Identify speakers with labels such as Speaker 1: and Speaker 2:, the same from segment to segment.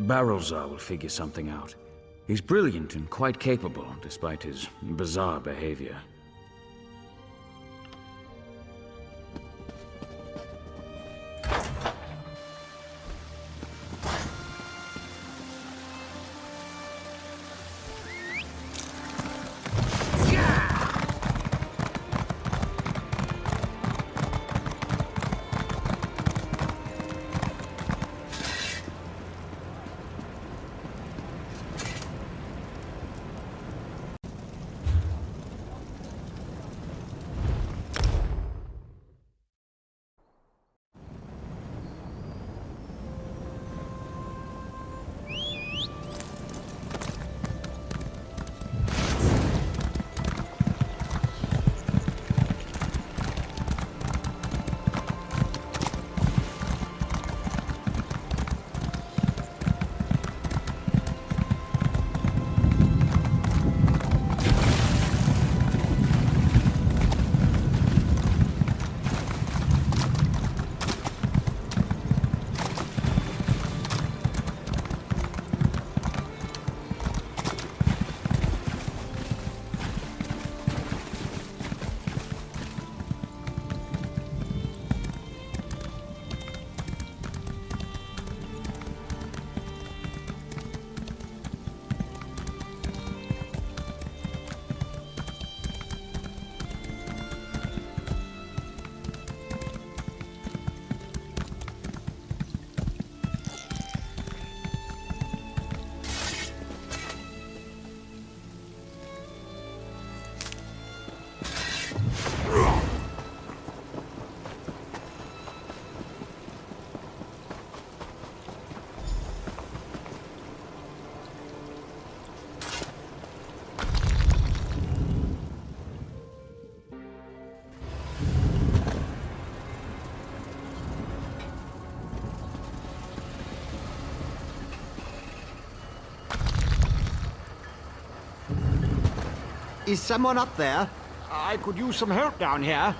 Speaker 1: Barrelzar will figure something out. He's brilliant and quite capable, despite his bizarre behavior.
Speaker 2: Is someone up there? I could use some help down here.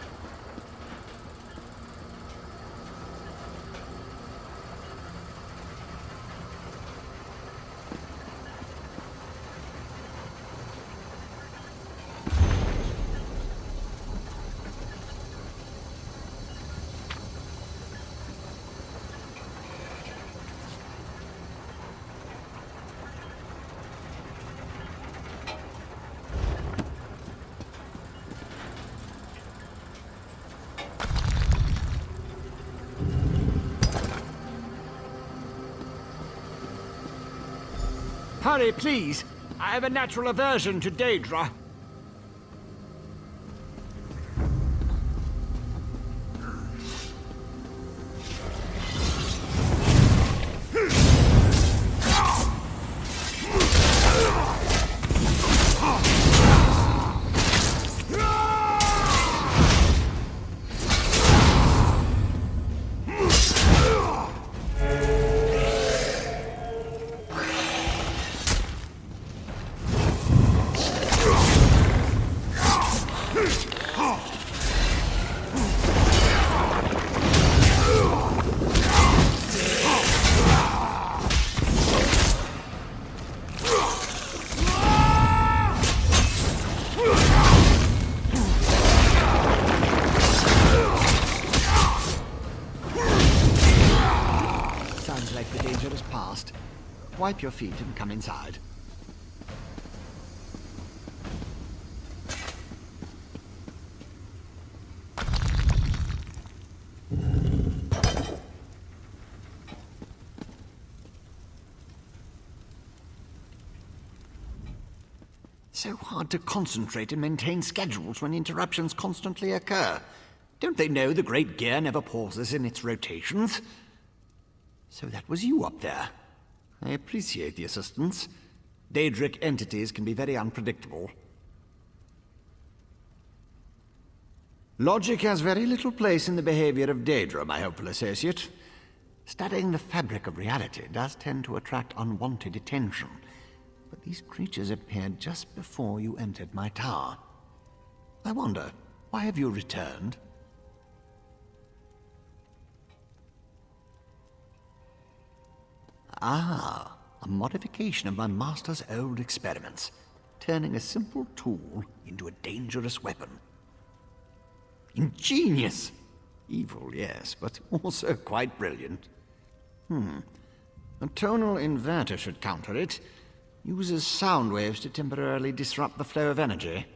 Speaker 2: Hurry, please. I have a natural aversion to Daedra. Wipe your feet and come inside. So hard to concentrate and maintain schedules when interruptions constantly occur. Don't they know the great gear never pauses in its rotations? So that was you up there. I appreciate the assistance. Daedric entities can be very unpredictable. Logic has very little place in the behavior of Daedra, my hopeful associate. Studying the fabric of reality does tend to attract unwanted attention, but these creatures appeared just before you entered my tower. I wonder, why have you returned? Ah, a modification of my master's old experiments, turning a simple tool into a dangerous weapon. Ingenious! Evil, yes, but also quite brilliant. A tonal inverter should counter it. Uses sound waves to temporarily disrupt the flow of energy.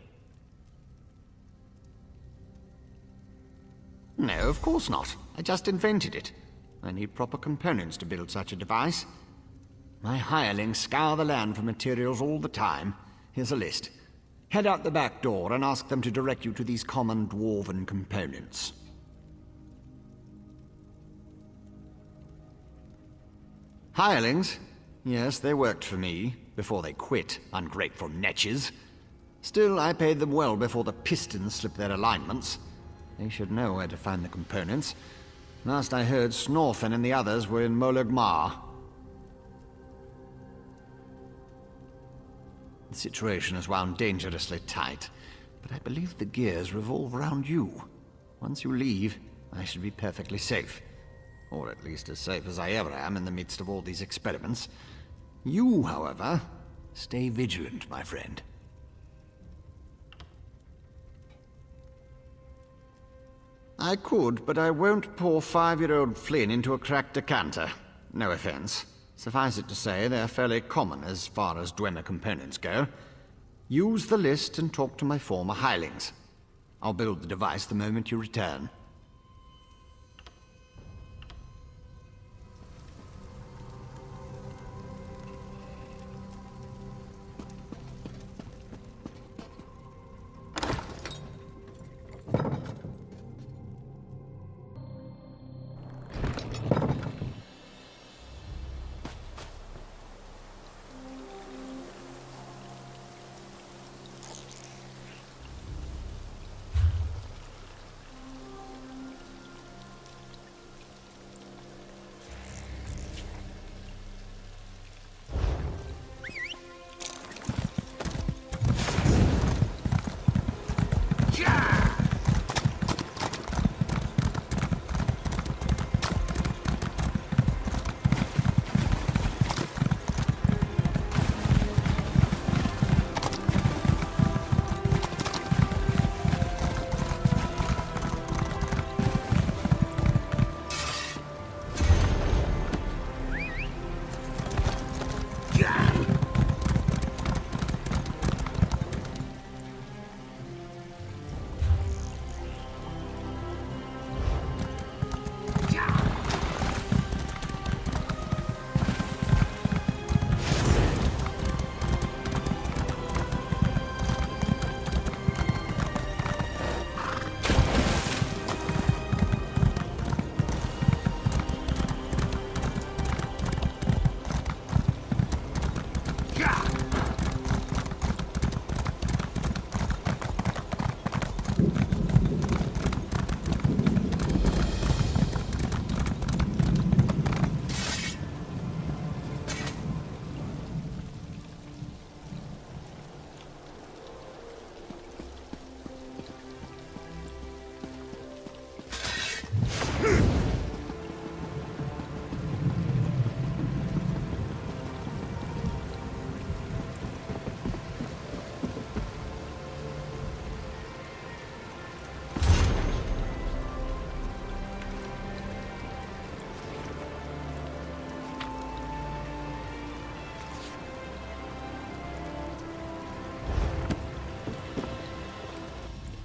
Speaker 2: No, of course not. I just invented it. I need proper components to build such a device. My hirelings scour the land for materials all the time. Here's a list. Head out the back door and ask them to direct you to these common dwarven components. Hirelings? Yes, they worked for me, before they quit, ungrateful netches. Still, I paid them well before the pistons slipped their alignments. They should know where to find the components. Last I heard, Snorfen and the others were in Molagmar. The situation is wound dangerously tight, but I believe the gears revolve around you. Once you leave, I should be perfectly safe. Or at least as safe as I ever am in the midst of all these experiments. You, however, stay vigilant, my friend. I could, but I won't pour 5-year-old Flynn into a cracked decanter. No offense. Suffice it to say, they're fairly common as far as Dwemer components go. Use the list and talk to my former hirelings. I'll build the device the moment you return.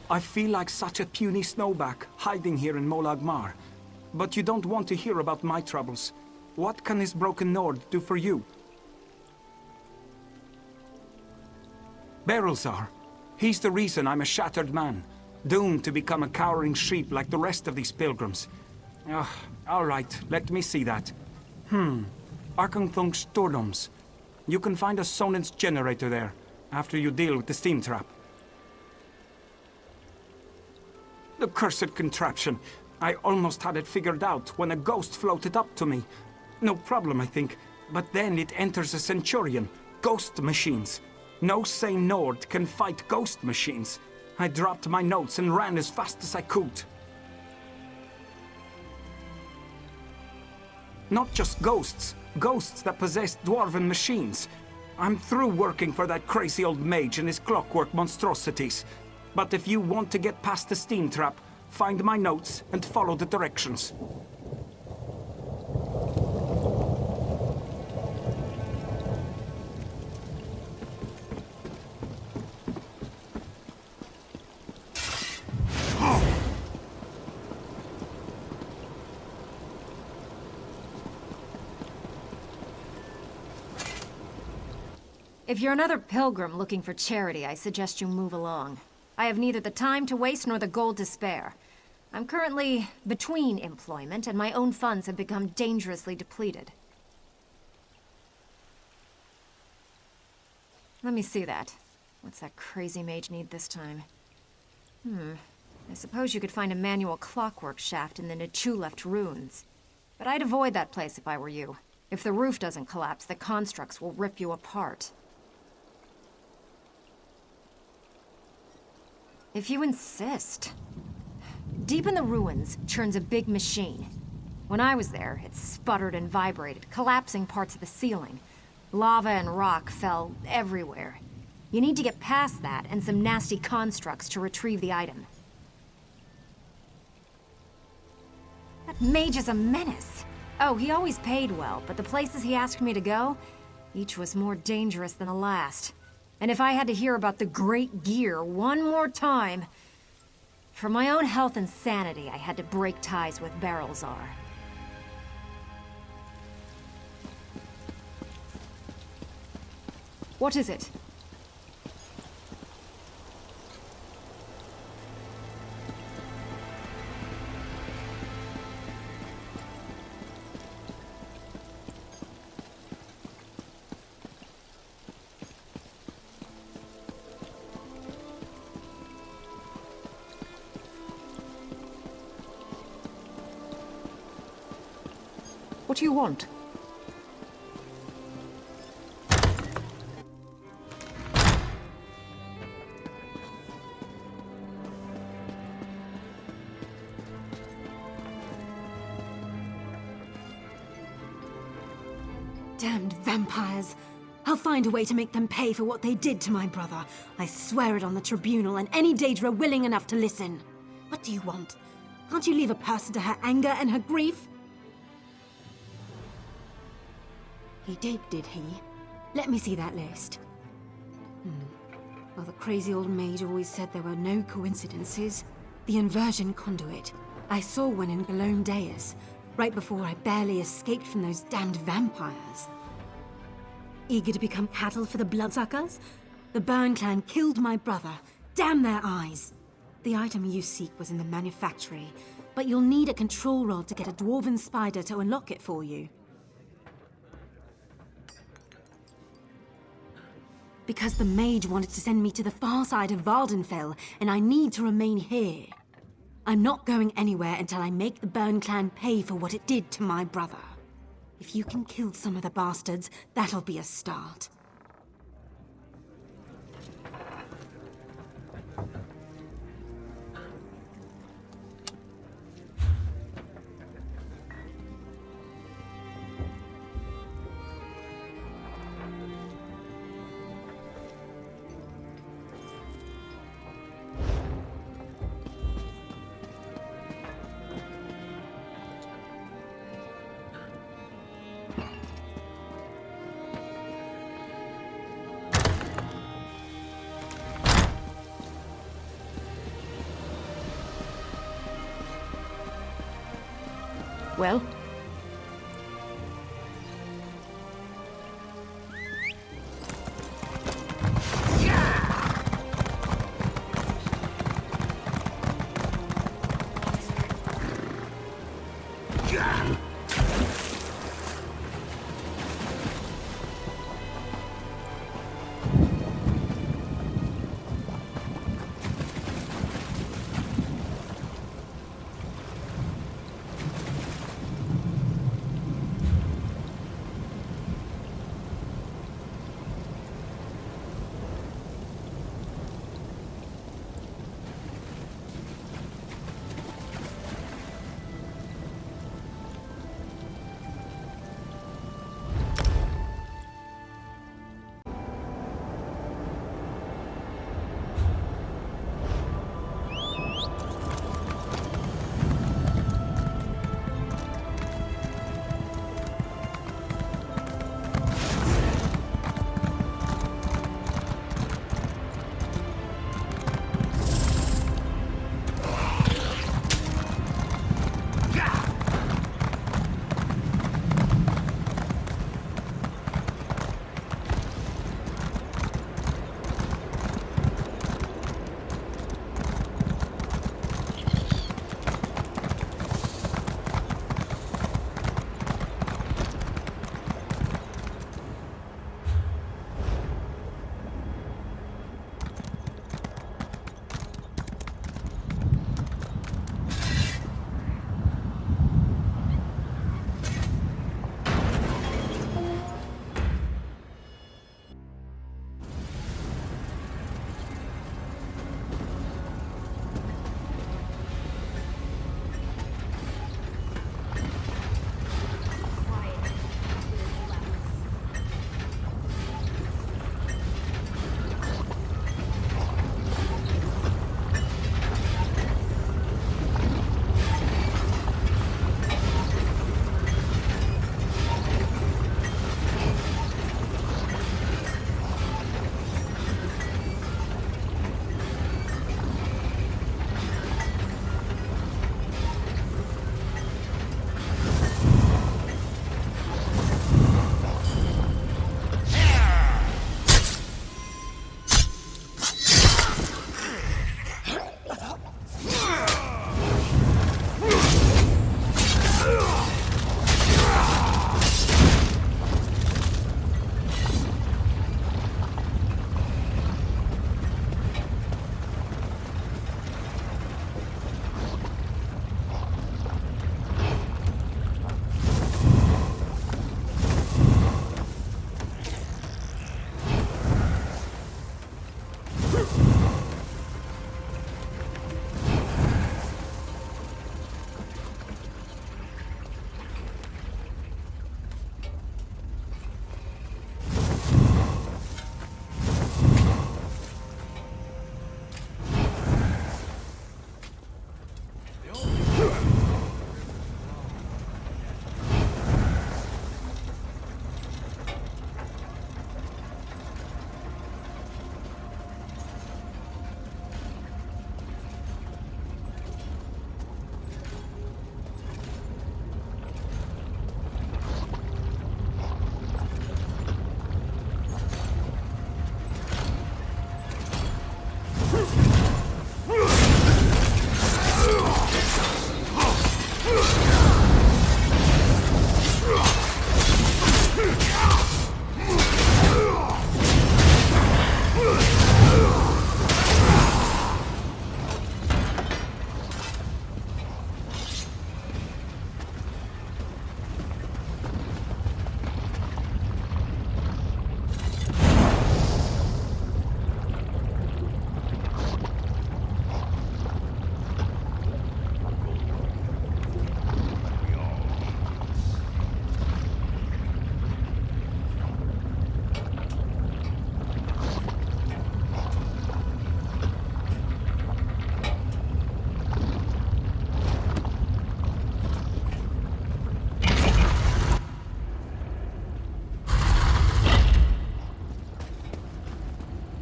Speaker 3: I feel like such a puny snowback, hiding here in Molagmar. But you don't want to hear about my troubles. What can this broken Nord do for you? Berylzar. He's the reason I'm a shattered man, doomed to become a cowering sheep like the rest of these pilgrims. All right, let me see that. Arkanthung Stordoms. You can find a Sonance generator there, after you deal with the steam trap. The cursed contraption. I almost had it figured out when a ghost floated up to me. No problem, I think. But then it enters a Centurion. Ghost machines. No sane Nord can fight ghost machines. I dropped my notes and ran as fast as I could. Not just ghosts. Ghosts that possess dwarven machines. I'm through working for that crazy old mage and his clockwork monstrosities. But if you want to get past the steam trap, find my notes and follow the directions.
Speaker 4: If you're another pilgrim looking for charity, I suggest you move along. I have neither the time to waste nor the gold to spare. I'm currently between employment, and my own funds have become dangerously depleted. Let me see that. What's that crazy mage need this time? I suppose you could find a manual clockwork shaft in the Nichuleft ruins. But I'd avoid that place if I were you. If the roof doesn't collapse, the constructs will rip you apart. If you insist. Deep in the ruins churns a big machine. When I was there, it sputtered and vibrated, collapsing parts of the ceiling. Lava and rock fell everywhere. You need to get past that and some nasty constructs to retrieve the item. That mage is a menace. Oh, he always paid well, but the places he asked me to go, each was more dangerous than the last. And if I had to hear about the Great Gear one more time... For my own health and sanity, I had to break ties with Barrelzar. What is it? What do you want?
Speaker 5: Damned vampires! I'll find a way to make them pay for what they did to my brother. I swear it on the tribunal and any Daedra willing enough to listen. What do you want? Can't you leave a person to her anger and her grief? He did he? Let me see that list. Well, the crazy old mage always said there were no coincidences. The inversion conduit. I saw one in Galone Deus, right before I barely escaped from those damned vampires. Eager to become cattle for the bloodsuckers? The Burn clan killed my brother. Damn their eyes! The item you seek was in the manufactory, but you'll need a control rod to get a dwarven spider to unlock it for you. Because the mage wanted to send me to the far side of VVardenfell, and I need to remain here. I'm not going anywhere until I make the Burn clan pay for what it did to my brother. If you can kill some of the bastards, that'll be a start.
Speaker 4: Well?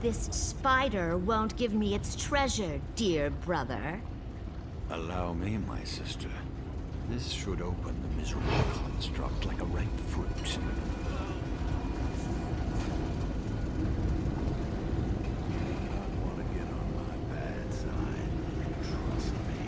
Speaker 6: this spider won't give me its treasure, dear brother.
Speaker 2: Allow me, my sister. This should open the miserable construct like a ripe fruit. I want to get on my bad side. Trust me.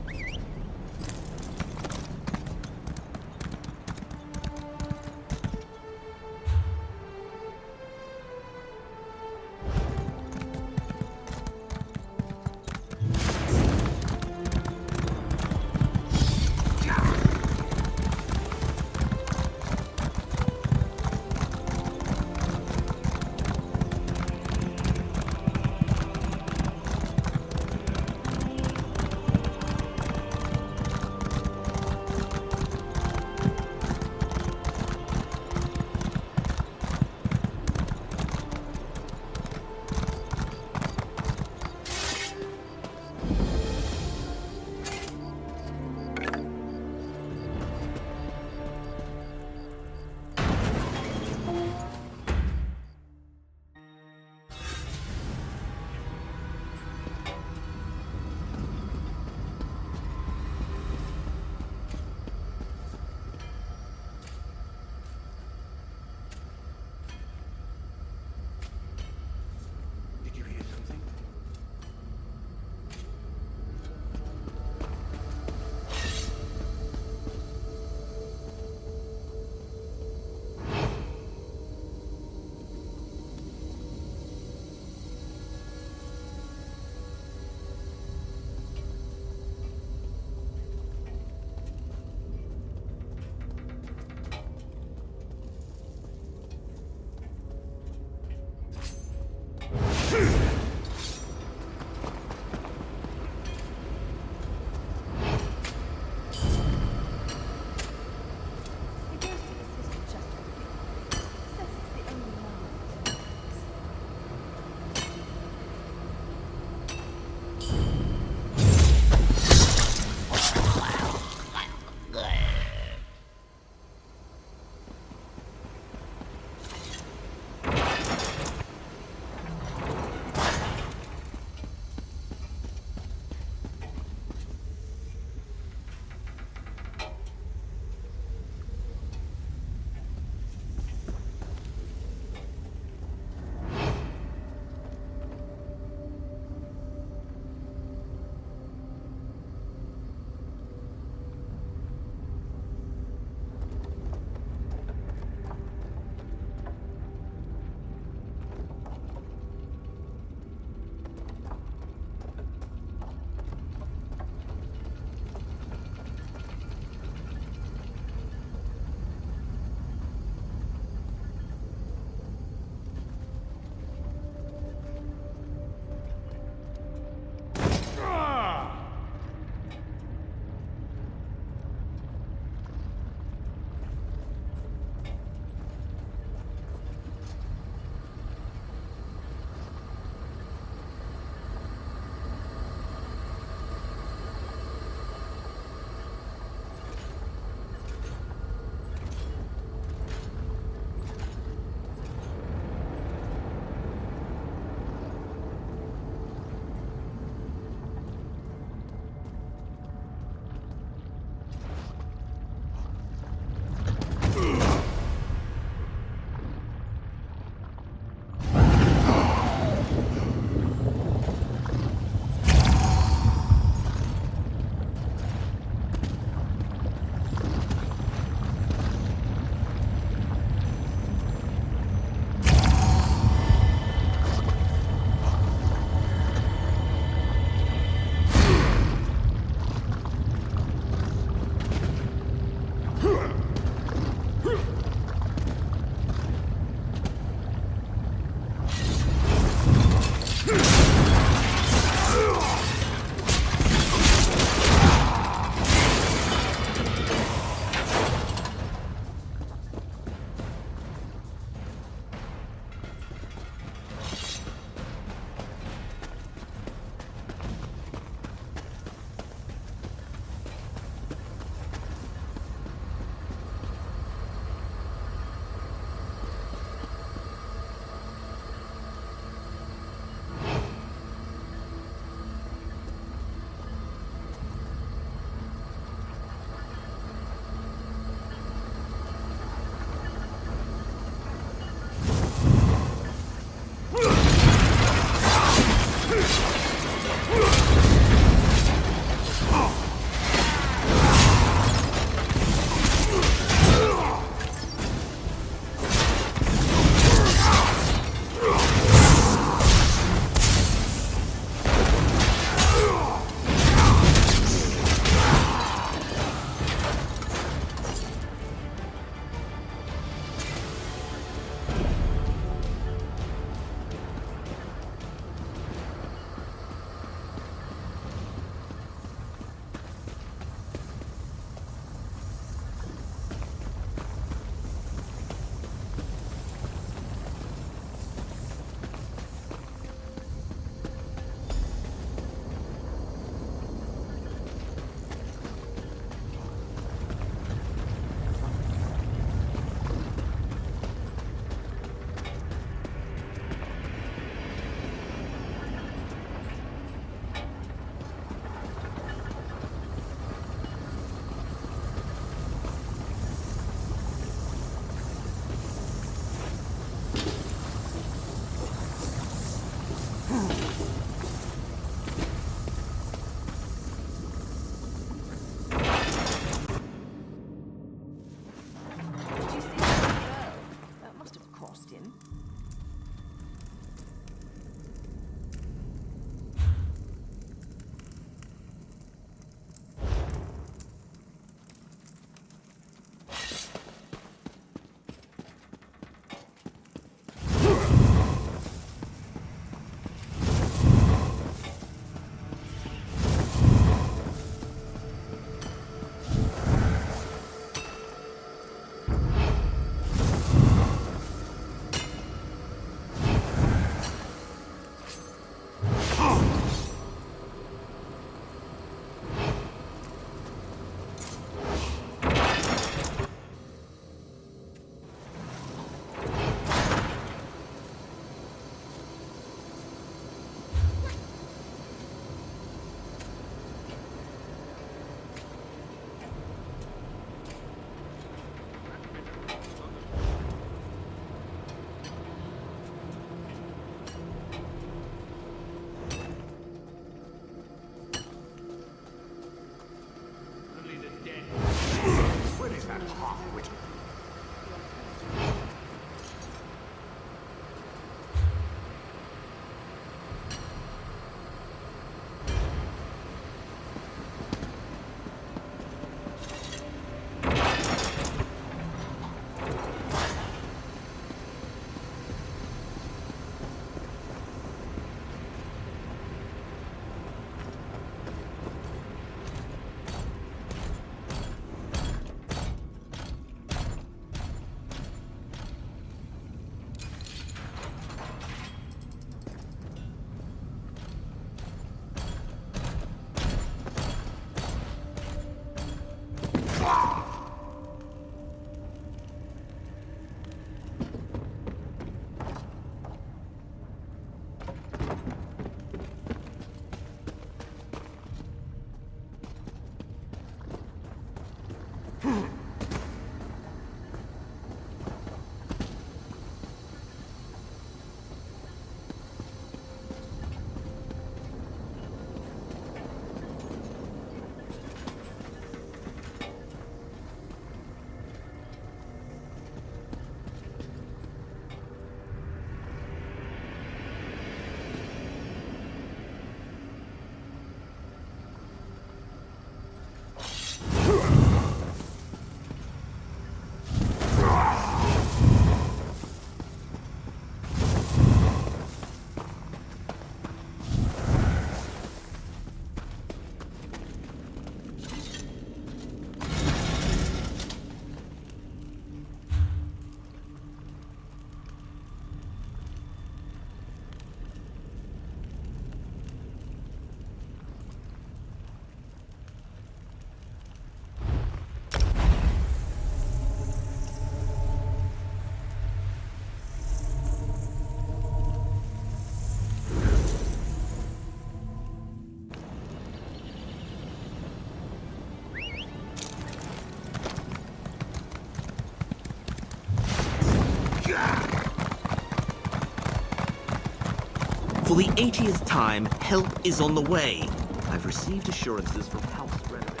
Speaker 7: For the 80th time, help is on the way. I've received assurances from House Renovate.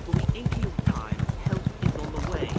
Speaker 7: For the 80th time, help is on the way.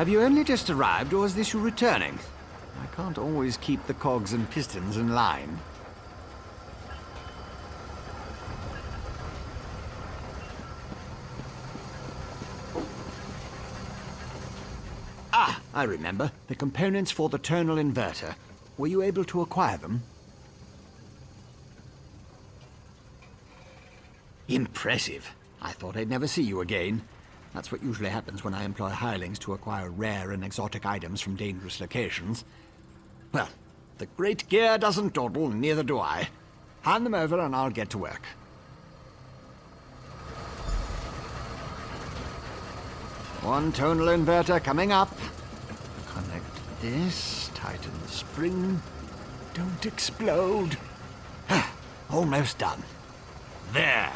Speaker 2: Have you only just arrived, or is this you returning? I can't always keep the cogs and pistons in line. Ah, I remember. The components for the tonal inverter. Were you able to acquire them? Impressive. I thought I'd never see you again. That's what usually happens when I employ hirelings to acquire rare and exotic items from dangerous locations. Well, the great gear doesn't dawdle, and neither do I. Hand them over and I'll get to work. One tonal inverter coming up. Connect this, tighten the spring. Don't explode. Almost done. There.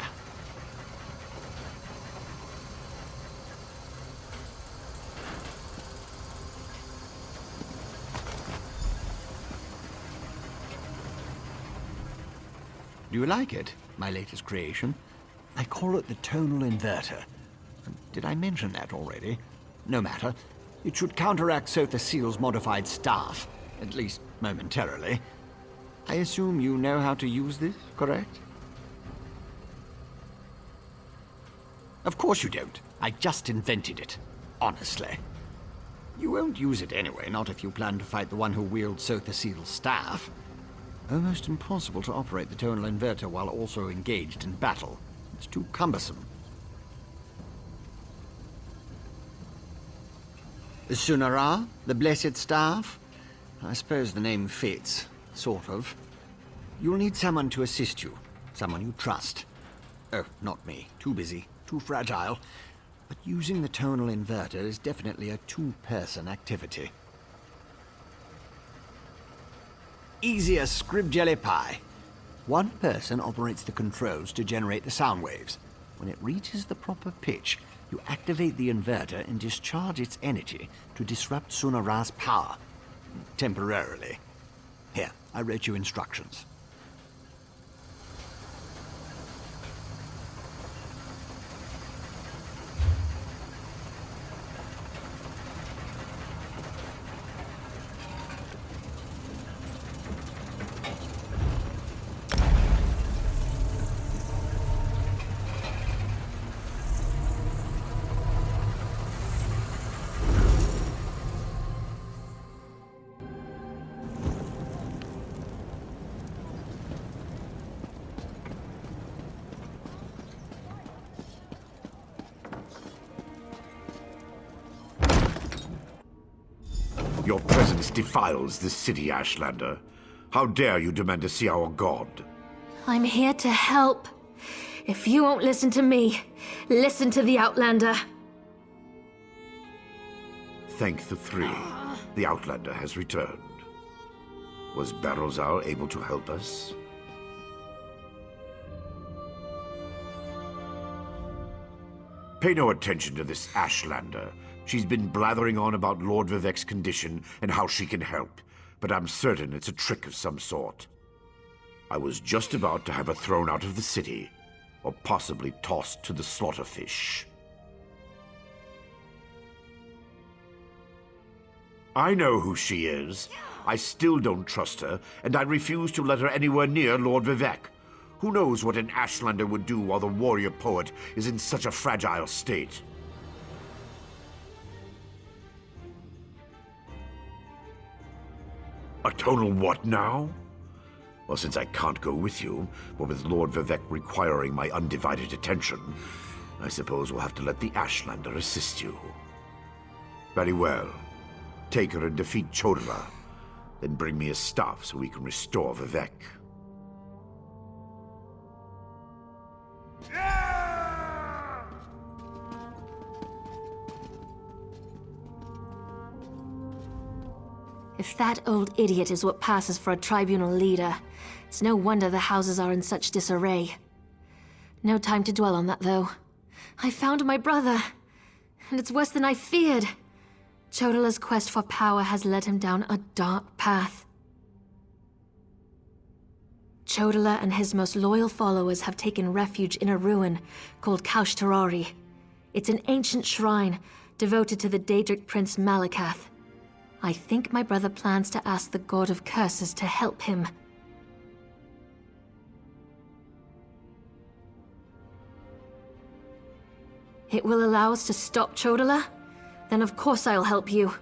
Speaker 2: Do you like it, my latest creation? I call it the tonal inverter. Did I mention that already? No matter. It should counteract Sotha Seal's modified staff, at least momentarily. I assume you know how to use this, correct? Of course you don't. I just invented it. Honestly. You won't use it anyway, not if you plan to fight the one who wields Sotha Seal's staff. Almost impossible to operate the tonal inverter while also engaged in battle. It's too cumbersome. The Sunara, the Blessed Staff? I suppose the name fits, sort of. You'll need someone to assist you, someone you trust. Oh, not me. Too busy, too fragile. But using the tonal inverter is definitely a two-person activity. Easy as scrib jelly pie. One person operates the controls to generate the sound waves. When it reaches the proper pitch, you activate the inverter and discharge its energy to disrupt Sunara's power. Temporarily. Here, I wrote you instructions.
Speaker 8: Your presence defiles this city, Ashlander. How dare you demand to see our god?
Speaker 5: I'm here to help. If you won't listen to me, listen to the Outlander.
Speaker 8: Thank the three. The Outlander has returned. Was Barrowzal able to help us? Pay no attention to this Ashlander. She's been blathering on about Lord Vivek's condition and how she can help, but I'm certain it's a trick of some sort. I was just about to have her thrown out of the city, or possibly tossed to the slaughterfish. I know who she is. I still don't trust her, and I refuse to let her anywhere near Lord Vivek. Who knows what an Ashlander would do while the warrior poet is in such a fragile state? A tonal what now? Well, since I can't go with you, but with Lord Vivek requiring my undivided attention, I suppose we'll have to let the Ashlander assist you. Very well. Take her and defeat Chodala. Then bring me his staff so we can restore Vivek.
Speaker 5: If that old idiot is what passes for a tribunal leader, it's no wonder the houses are in such disarray. No time to dwell on that, though. I found my brother, and it's worse than I feared. Chodala's quest for power has led him down a dark path. Chodala and his most loyal followers have taken refuge in a ruin called Kaushtarari. It's an ancient shrine, devoted to the Daedric Prince Malakath. I think my brother plans to ask the God of Curses to help him. It will allow us to stop Chodola? Then of course I'll help you.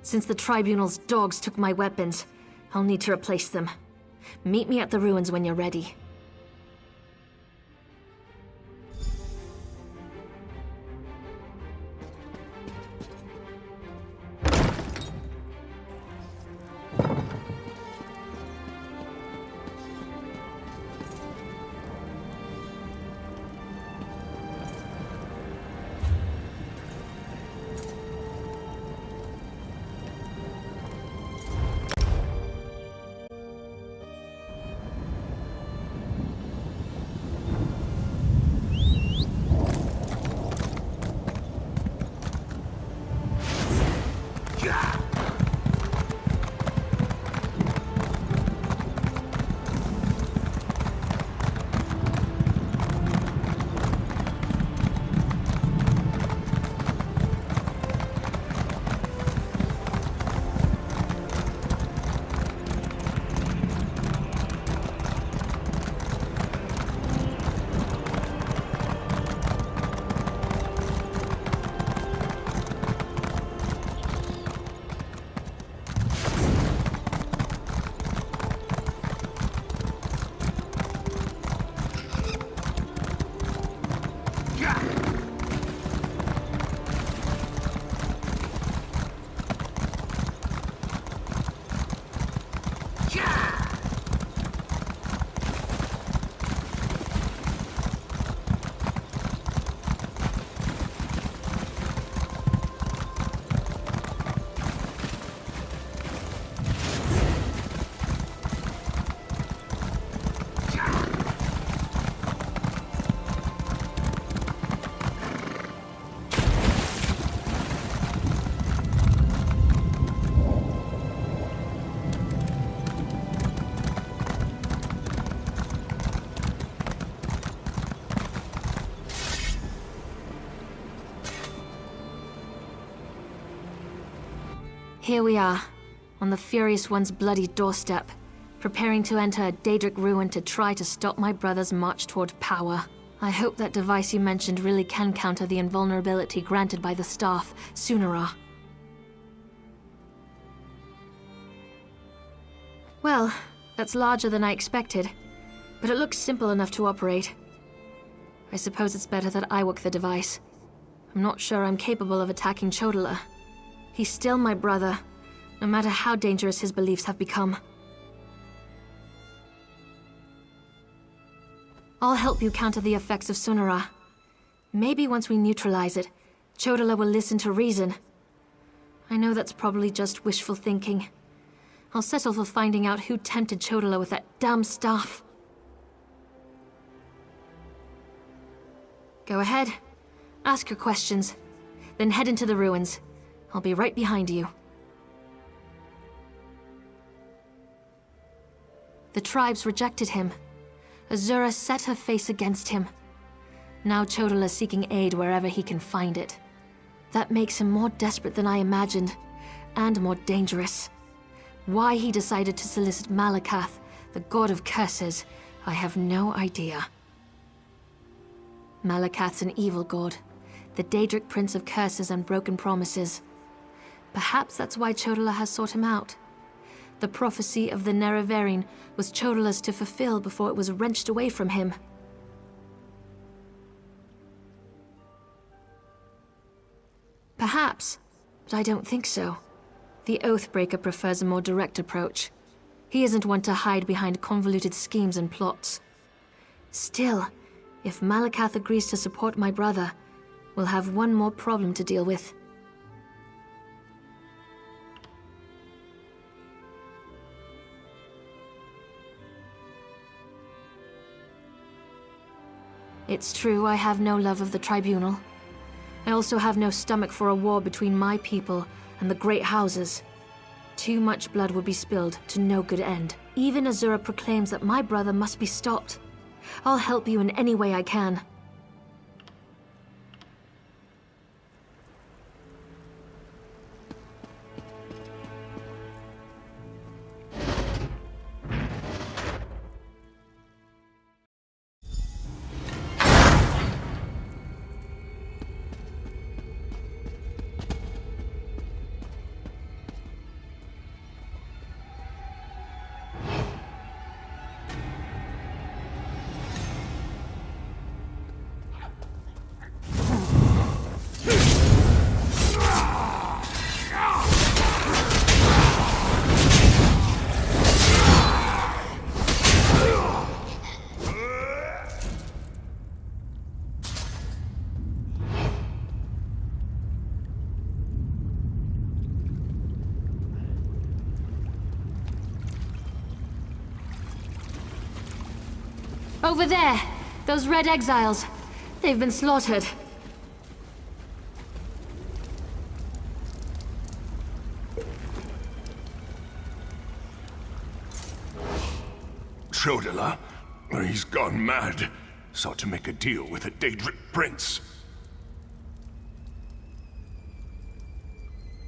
Speaker 5: Since the Tribunal's dogs took my weapons, I'll need to replace them. Meet me at the ruins when you're ready. Here we are, on the Furious One's bloody doorstep, preparing to enter a Daedric ruin to try to stop my brother's march toward power. I hope that device you mentioned really can counter the invulnerability granted by the staff, Sunara. Well, that's larger than I expected, but it looks simple enough to operate. I suppose it's better that I work the device. I'm not sure I'm capable of attacking Chodola. He's still my brother, no matter how dangerous his beliefs have become. I'll help you counter the effects of Sunara. Maybe once we neutralize it, Chodola will listen to reason. I know that's probably just wishful thinking. I'll settle for finding out who tempted Chodola with that damn staff. Go ahead. Ask your questions. Then head into the ruins. I'll be right behind you. The tribes rejected him. Azura set her face against him. Now Chodola's seeking aid wherever he can find it. That makes him more desperate than I imagined, and more dangerous. Why he decided to solicit Malakath, the God of Curses, I have no idea. Malakath's an evil god, the Daedric Prince of Curses and Broken Promises. Perhaps that's why Chodola has sought him out. The prophecy of the Nerevarine was Chodola's to fulfill before it was wrenched away from him. Perhaps, but I don't think so. The Oathbreaker prefers a more direct approach. He isn't one to hide behind convoluted schemes and plots. Still, if Malakath agrees to support my brother, we'll have one more problem to deal with. It's true, I have no love of the Tribunal. I also have no stomach for a war between my people and the Great Houses. Too much blood would be spilled to no good end. Even Azura proclaims that my brother must be stopped. I'll help you in any way I can. Over there! Those red exiles. They've been slaughtered.
Speaker 9: Chodala, he's gone mad. Sought to make a deal with a Daedric prince.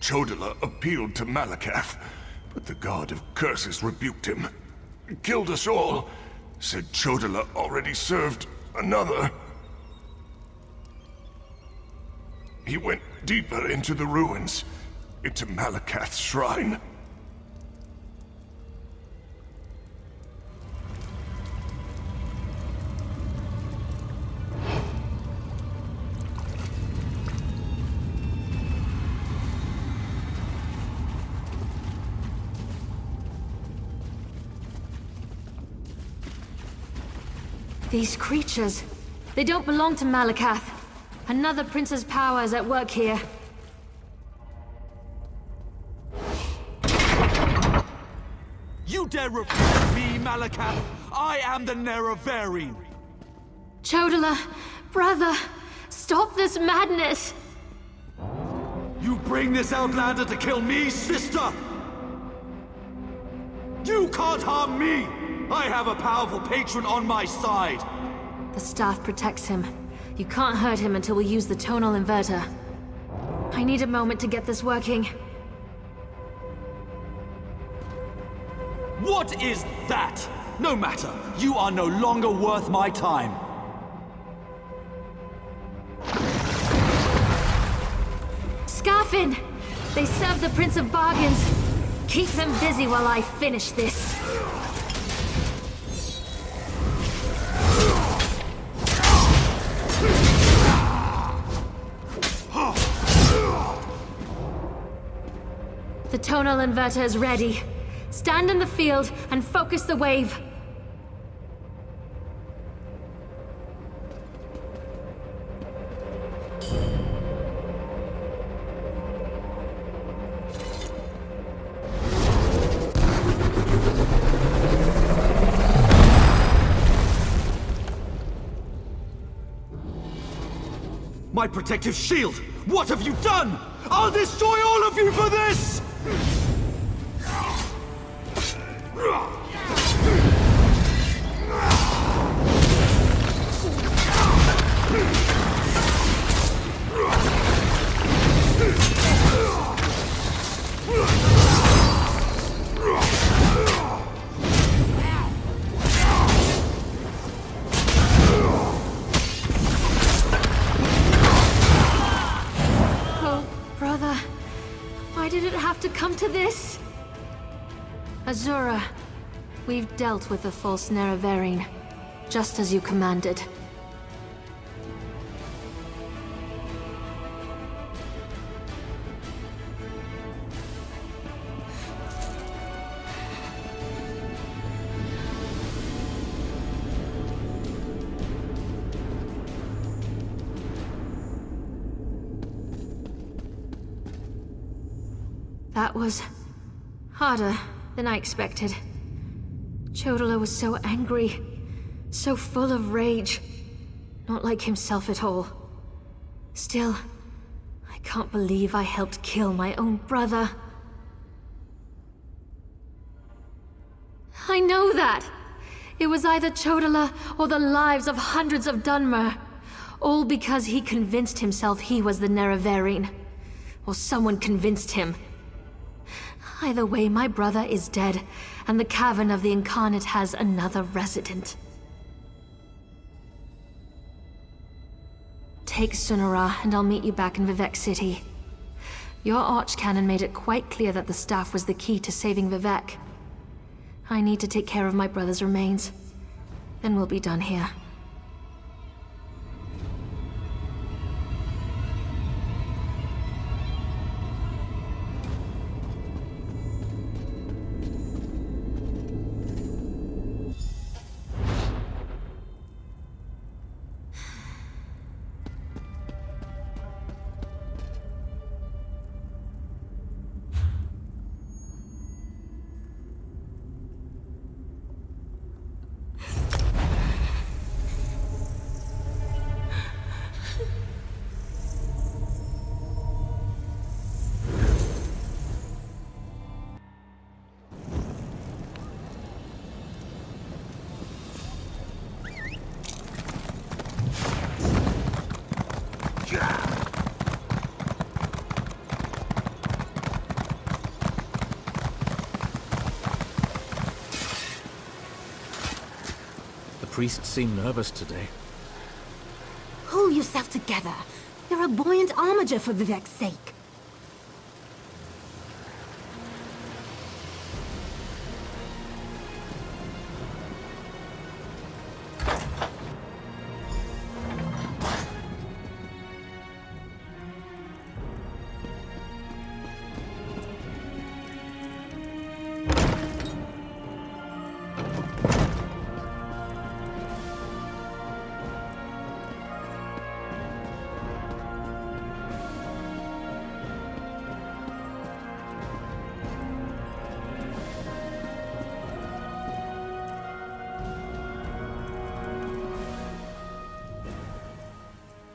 Speaker 9: Chodala appealed to Malakath, but the god of curses rebuked him. Killed us all. Said Chodala already served another. He went deeper into the ruins, into Malakath's shrine.
Speaker 5: These creatures, they don't belong to Malakath. Another prince's power is at work here.
Speaker 10: You dare refuse me, Malakath? I am the Nerevarine.
Speaker 5: Chodala, brother, stop this madness!
Speaker 10: You bring this outlander to kill me, sister? You can't harm me! I have a powerful patron on my side!
Speaker 5: The staff protects him. You can't hurt him until we use the tonal inverter. I need a moment to get this working.
Speaker 10: What is that? No matter. You are no longer worth my time.
Speaker 5: Scarfin! They serve the Prince of Bargains. Keep them busy while I finish this. The tonal inverter is ready. Stand in the field and focus the wave.
Speaker 10: My protective shield! What have you done? I'll destroy all of you for this!
Speaker 5: Oh, brother. Why did it have to come to this? Azura, we've dealt with the false Nerevarine, just as you commanded. That was harder than I expected. Chodala was so angry, so full of rage. Not like himself at all. Still, I can't believe I helped kill my own brother. I know that! It was either Chodala or the lives of hundreds of Dunmer. All because he convinced himself he was the Nerevarine. Or someone convinced him. Either way, my brother is dead, and the Cavern of the Incarnate has another resident. Take Sunara, and I'll meet you back in Vivec City. Your Archcanon made it quite clear that the staff was the key to saving Vivec. I need to take care of my brother's remains. Then we'll be done here.
Speaker 10: priests seem nervous today.
Speaker 5: Pull yourself together. You're a buoyant armiger for Vivek's sake.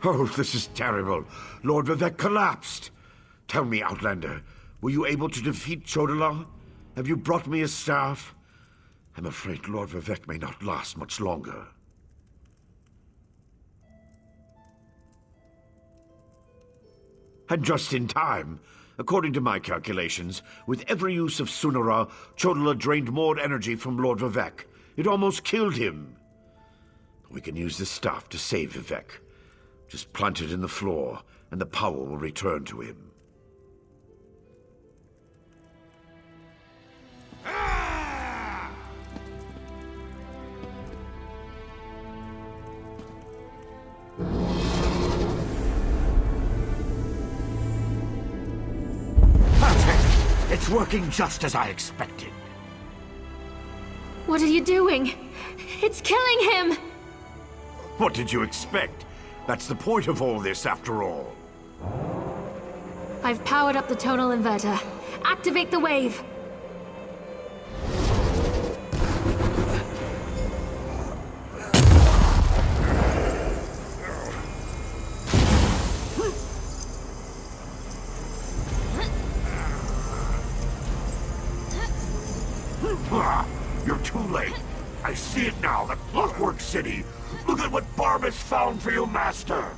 Speaker 8: Oh, this is terrible. Lord Vivek collapsed. Tell me, Outlander, were you able to defeat Chodola? Have you brought me a staff? I'm afraid Lord Vivek may not last much longer. And just in time. According to my calculations, with every use of Sunara, Chodola drained more energy from Lord Vivek. It almost killed him. We can use this staff to save Vivek. Just plant it in the floor, and the power will return to him.
Speaker 2: Perfect! It's working just as I expected.
Speaker 5: What are you doing? It's killing him!
Speaker 8: What did you expect? That's the point of all this, after all.
Speaker 5: I've powered up the tonal inverter. Activate the wave!
Speaker 8: You're too late. I see it now, the Clockwork City. Look at what Barbas found for you, Master!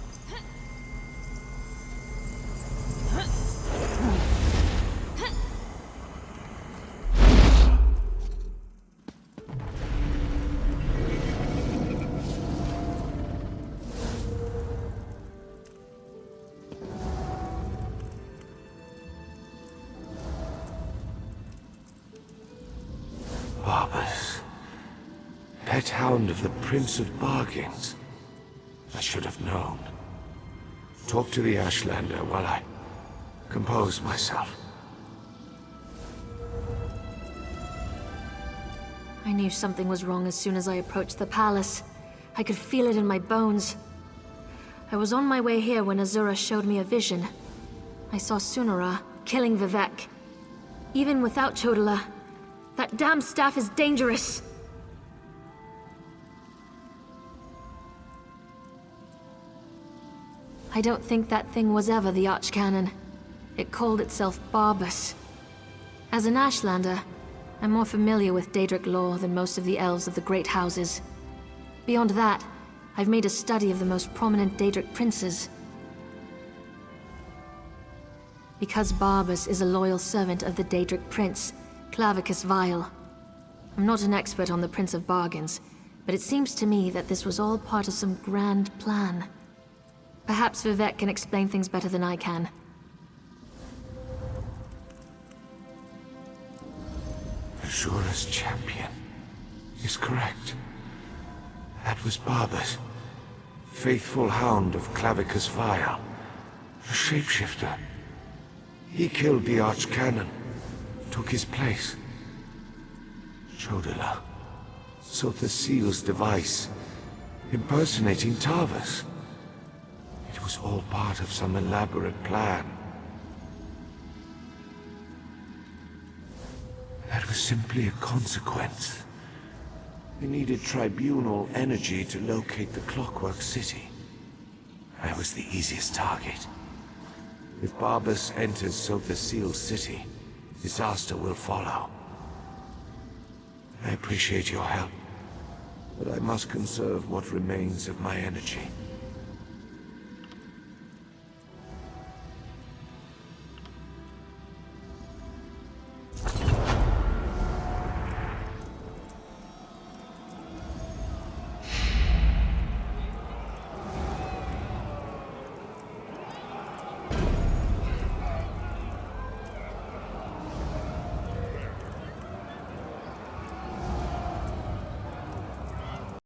Speaker 11: Barbas. Pet hound of the Prince of Bargains. I should have known. Talk to the Ashlander while I compose myself.
Speaker 5: I knew something was wrong as soon as I approached the palace. I could feel it in my bones. I was on my way here when Azura showed me a vision. I saw Sunara killing Vivek. Even without Chodola, that damn staff is dangerous. I don't think that thing was ever the Archcanon. It called itself Barbas. As an Ashlander, I'm more familiar with Daedric lore than most of the elves of the Great Houses. Beyond that, I've made a study of the most prominent Daedric princes. Because Barbas is a loyal servant of the Daedric prince, Clavicus Vile. I'm not an expert on the Prince of Bargains, but it seems to me that this was all part of some grand plan. Perhaps Vivek can explain things better than I can.
Speaker 11: Azura's champion is correct. That was Barbas, faithful hound of Clavicus Vile, a shapeshifter. He killed the Archcanon, took his place. Chodola sought the seal's device, impersonating Tarvas. It was all part of some elaborate plan. That was simply a consequence. We needed tribunal energy to locate the Clockwork City. I was the easiest target. If Barbas enters Sotha Seal's city, disaster will follow. I appreciate your help, but I must conserve what remains of my energy.